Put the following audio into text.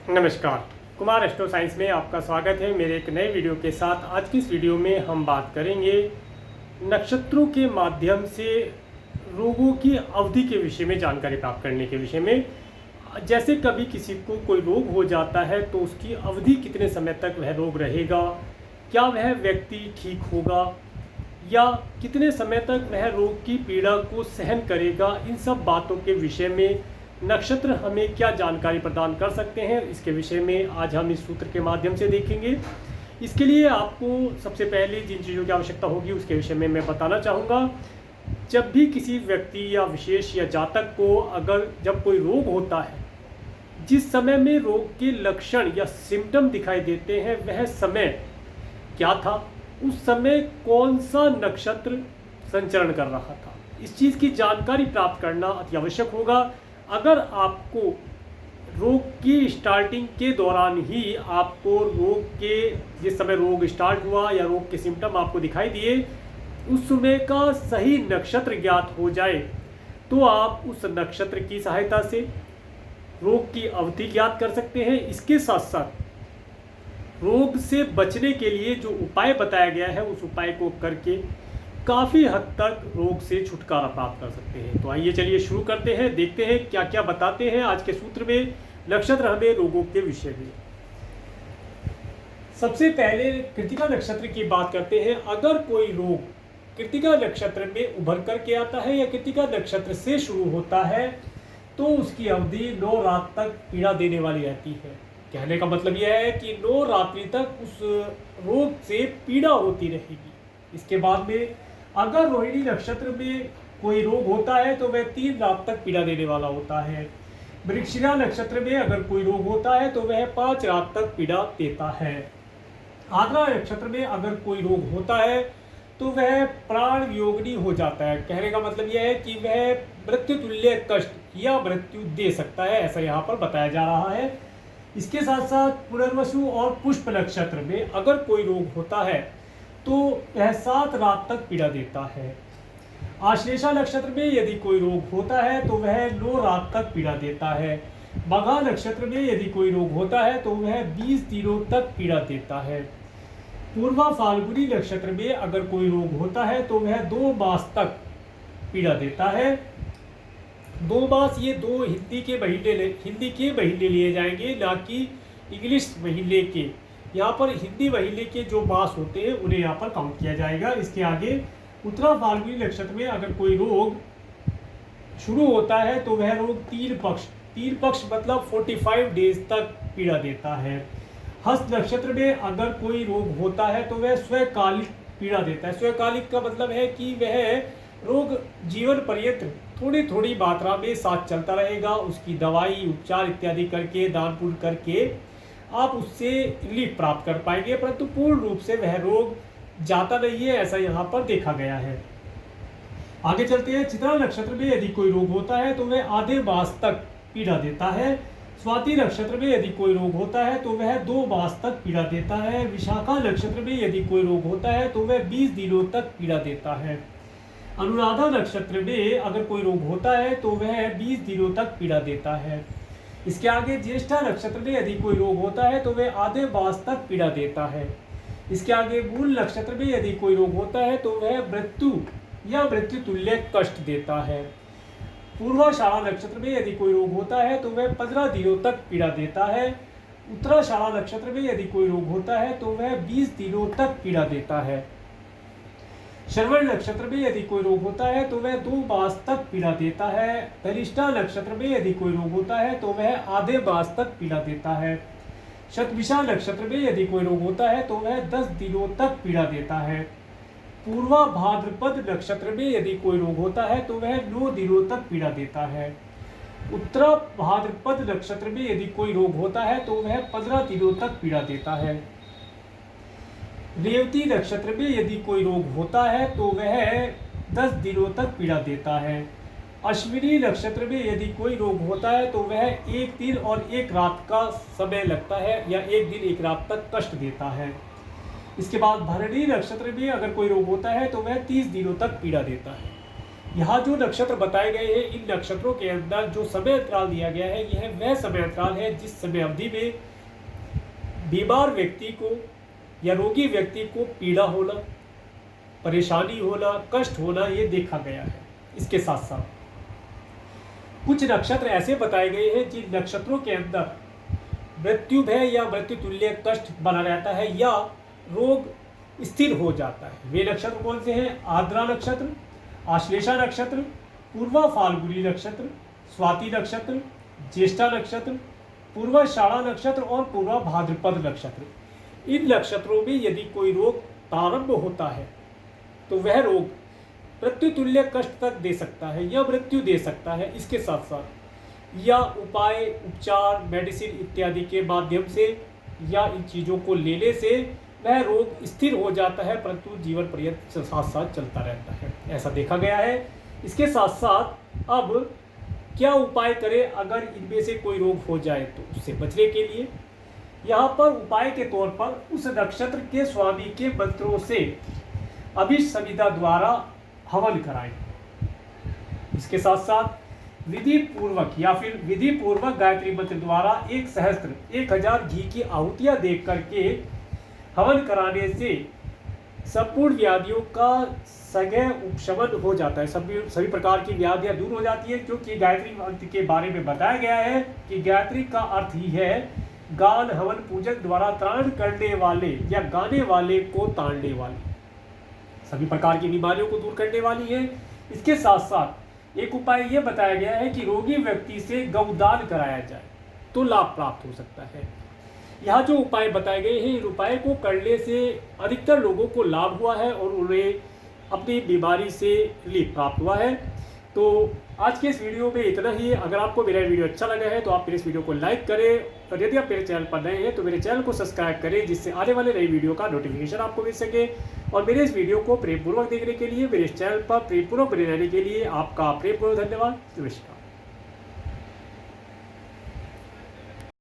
नमस्कार। Kumar astro science में आपका स्वागत है मेरे एक नए वीडियो के साथ। आज की इस वीडियो में हम बात करेंगे नक्षत्रों के माध्यम से रोगों की अवधि के विषय में जानकारी प्राप्त करने के विषय में। जैसे कभी किसी को कोई रोग हो जाता है तो उसकी अवधि कितने समय तक वह रोग रहेगा, क्या वह व्यक्ति ठीक होगा या कितने समय तक वह रोग की पीड़ा को सहन करेगा, इन सब बातों के विषय में नक्षत्र हमें क्या जानकारी प्रदान कर सकते हैं, इसके विषय में आज हम इस सूत्र के माध्यम से देखेंगे। इसके लिए आपको सबसे पहले जिन चीज़ों की आवश्यकता होगी उसके विषय में मैं बताना चाहूँगा। जब भी किसी व्यक्ति या विशेष या जातक को जब कोई रोग होता है, जिस समय में रोग के लक्षण या सिम्टम दिखाई देते हैं वह समय क्या था, उस समय कौन सा नक्षत्र संचरण कर रहा था, इस चीज़ की जानकारी प्राप्त करना अति आवश्यक होगा। अगर आपको रोग की स्टार्टिंग के दौरान ही आपको रोग के जिस समय रोग स्टार्ट हुआ या रोग के सिम्टम आपको दिखाई दिए उस समय का सही नक्षत्र ज्ञात हो जाए तो आप उस नक्षत्र की सहायता से रोग की अवधि ज्ञात कर सकते हैं। इसके साथ साथ रोग से बचने के लिए जो उपाय बताया गया है उस उपाय को करके काफ़ी हद तक रोग से छुटकारा प्राप्त कर सकते हैं। तो आइए चलिए शुरू करते हैं, देखते हैं क्या क्या बताते हैं आज के सूत्र में नक्षत्र हमें रोगों के विषय में। सबसे पहले कृत्तिका नक्षत्र की बात करते हैं। अगर कोई रोग कृत्तिका नक्षत्र में उभर करके आता है या कृत्तिका नक्षत्र से शुरू होता है तो उसकी अवधि 9 रात तक पीड़ा देने वाली रहती है। कहने का मतलब यह है कि 9 रात्रि तक उस रोग से पीड़ा होती रहेगी। इसके बाद में अगर रोहिणी नक्षत्र में कोई रोग होता है तो वह 3 रात तक पीड़ा देने वाला होता है। मृगशिरा नक्षत्र में अगर कोई रोग होता है तो वह 5 रात तक पीड़ा देता है। आद्रा नक्षत्र में अगर कोई रोग होता है तो वह प्राण वियोगिनी हो जाता है। कहने का मतलब यह है कि वह मृत्यु तुल्य कष्ट या मृत्यु दे सकता है, ऐसा यहाँ पर बताया जा रहा है। इसके साथ साथ पुनर्वसु और पुष्प नक्षत्र में अगर कोई रोग होता है तो वह 7 रात तक पीड़ा देता है। आश्लेषा नक्षत्र में यदि कोई रोग होता है तो वह 9 रात तक पीड़ा देता है। मघा नक्षत्र में यदि कोई रोग होता है तो वह 20 दिनों तक पीड़ा देता है। पूर्वा फाल्गुनी नक्षत्र में अगर कोई रोग होता है तो वह 2 मास तक पीड़ा देता है। 2 मास ये 2 हिंदी के महीने लिए जाएंगे, ना कि इंग्लिश महीने के। यहाँ पर हिंदी महीने के जो मास होते हैं उन्हें यहाँ पर काउंट किया जाएगा। इसके आगे उत्तरा फाल्गुनी नक्षत्र में अगर कोई रोग शुरू होता है तो वह रोग 3 पक्ष मतलब 45 डेज तक पीड़ा देता है। हस्त नक्षत्र में अगर कोई रोग होता है तो वह स्वकालिक पीड़ा देता है। स्वकालिक का मतलब है कि वह रोग जीवन पर्यंत थोड़ी थोड़ी मात्रा में साथ चलता रहेगा। उसकी दवाई उपचार इत्यादि करके दान पुण्य करके आप उससे रिलीफ प्राप्त कर पाएंगे, परंतु पूर्ण रूप से वह रोग जाता नहीं है, ऐसा यहाँ पर देखा गया है। आगे चलते हैं। चित्रा नक्षत्र में यदि कोई रोग होता है तो वह आधे मास तक पीड़ा देता है। स्वाति नक्षत्र में यदि कोई रोग होता है तो वह 2 मास तक पीड़ा देता है। विशाखा नक्षत्र में यदि कोई रोग होता है तो वह 20 दिनों तक पीड़ा देता है। अनुराधा नक्षत्र में अगर कोई रोग होता है तो वह 20 दिनों तक पीड़ा देता है। इसके आगे ज्येष्ठा नक्षत्र में यदि कोई रोग होता है तो वह आधे मास तक पीड़ा देता है। इसके आगे मूल नक्षत्र में यदि कोई रोग होता है तो वह मृत्यु या मृत्यु तुल्य कष्ट देता है। पूर्वाषाढ़ा नक्षत्र में यदि कोई रोग होता है तो वह 15 दिनों तक पीड़ा देता है। उत्तराषाढ़ा नक्षत्र में यदि कोई रोग होता है तो वह 20 दिनों तक पीड़ा देता है। श्रवण नक्षत्र में यदि कोई रोग होता है तो वह 2 मास तक पीड़ा देता है। धनिष्ठा नक्षत्र में यदि कोई रोग होता है तो वह आधे मास तक पीड़ा देता है। शतभिषा नक्षत्र में यदि कोई रोग होता है तो वह 10 दिनों तक पीड़ा देता है। पूर्वा भाद्रपद नक्षत्र में यदि कोई रोग होता है तो वह 9 दिनों तक पीड़ा देता है। उत्तरा भाद्रपद नक्षत्र में यदि कोई रोग होता है तो वह 15 दिनों तक पीड़ा देता है। रेवती नक्षत्र में यदि कोई रोग होता है तो वह 10 दिनों तक पीड़ा देता है। अश्विनी नक्षत्र में यदि कोई रोग होता है तो वह 1 दिन और 1 रात का समय लगता है या 1 दिन 1 रात तक कष्ट देता है। इसके बाद भरणी नक्षत्र में अगर कोई रोग होता है तो वह 30 दिनों तक पीड़ा देता है। यहाँ जो नक्षत्र बताए गए हैं, इन नक्षत्रों के अंदर जो समय अंतराल दिया गया है, यह वह समय अंतराल है जिस समय अवधि में बीमार व्यक्ति को या रोगी व्यक्ति को पीड़ा होना, परेशानी होना, कष्ट होना, ये देखा गया है। इसके साथ साथ कुछ नक्षत्र ऐसे बताए गए हैं जिन नक्षत्रों के अंदर मृत्यु भय या मृत्यु तुल्य कष्ट बना रहता है या रोग स्थिर हो जाता है। वे नक्षत्र कौन से हैं? आर्द्रा नक्षत्र, आश्लेषा नक्षत्र, पूर्वा फाल्गुनी नक्षत्र, स्वाति नक्षत्र, ज्येष्ठा नक्षत्र, पूर्वाषाढ़ा नक्षत्र और पूर्वा भाद्रपद नक्षत्र। इन नक्षत्रों में यदि कोई रोग प्रारंभ होता है तो वह रोग मृत्यु तुल्य कष्ट तक दे सकता है या मृत्यु दे सकता है। इसके साथ साथ या उपाय, उपचार, मेडिसिन इत्यादि के माध्यम से या इन चीज़ों को लेने से वह रोग स्थिर हो जाता है, परंतु जीवन पर्यंत साथ साथ चलता रहता है, ऐसा देखा गया है। इसके साथ साथ अब क्या उपाय करें अगर इनमें से कोई रोग हो जाए तो उससे बचने के लिए यहाँ पर उपाय के तौर पर उस नक्षत्र के स्वामी के मंत्रों से अभिष्ट समिधा द्वारा हवन कराएं। इसके साथ साथ विधि पूर्वक या फिर विधि पूर्वक गायत्री मंत्र द्वारा 1000 घी की आहुतियां देख करके हवन कराने से संपूर्ण व्याधियों का सगै उपशमन हो जाता है। सभी प्रकार की व्याधियां दूर हो जाती है, क्योंकि गायत्री मंत्र के बारे में बताया गया है कि गायत्री का अर्थ ही है गान, हवन, पूजन द्वारा त्राण करने वाले या गाने वाले को ताड़ने वाले, सभी प्रकार की बीमारियों को दूर करने वाली है। इसके साथ साथ एक उपाय यह बताया गया है कि रोगी व्यक्ति से गौदान कराया जाए तो लाभ प्राप्त हो सकता है। यहाँ जो उपाय बताए गए हैं, इन उपाय को करने से अधिकतर लोगों को लाभ हुआ है और उन्हें अपनी बीमारी से रिलीफ प्राप्त हुआ है। तो आज के इस वीडियो में इतना ही। अगर आपको मेरा वीडियो अच्छा लगा है तो आप मेरे इस वीडियो को लाइक करें और यदि आप मेरे चैनल पर नए हैं तो मेरे चैनल को सब्सक्राइब करें, जिससे आने वाले नई वीडियो का नोटिफिकेशन आपको मिल सके। और मेरे इस वीडियो को प्रेमपूर्वक देखने के लिए, मेरे इस चैनल पर प्रेमपूर्वक बने रहने के लिए आपका प्रेमपूर्वक धन्यवाद। नमस्कार।